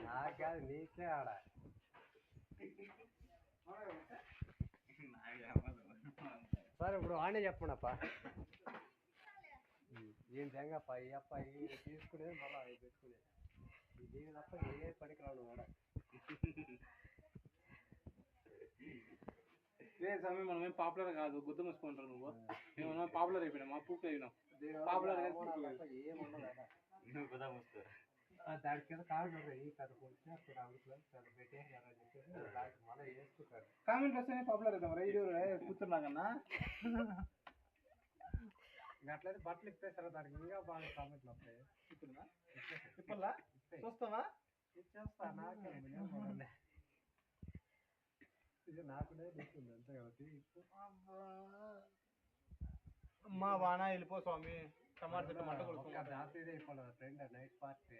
నాకాదు నీకే ఆడ సార్ ఇప్పుడు ఆనే చెప్పండప్ప ఏం తెంగప్ప ఈ అప్ప తీసుకునేది మళ్ళీ అవి పెట్టుకునేది దీని తప్ప ఏ పనికిరాడు ఆడ లేదు సమయం మనం ఏం పాపులర్ కాదు గుర్తు మూసుకుంటారు నువ్వు మేము పాపులర్ అయిపోయినాం మా పూర్తి అయినాం పాపులర్ ఏముండదు దాని కింద కామెంట్ ఈ కథ కొంచెం అక్కడ అవుతుంది పెట్టేసారు అని చెప్పేసి మళ్ళీ వేసుకుంటారు కామెంట్ వస్తేనే పాపులర్ అవుతాం రా ఇది కూర్చున్నా కన్నా అట్లయితే బట్టలు ఇప్పేస్తారా దానికి ఇంకా బాగా కామెంట్లు వస్తాయి ఇప్పలా చూస్తావా ఇచ్చేస్తా నాకే ఇది నాకునే ఉంటుంది అంతే కాబట్టి అమ్మా వానా వెళ్ళిపో స్వామి టమాటా మంట కొడుతుంది రాత్రి అయిపోలేదు ఫ్రెండ్ నైట్ పార్టీ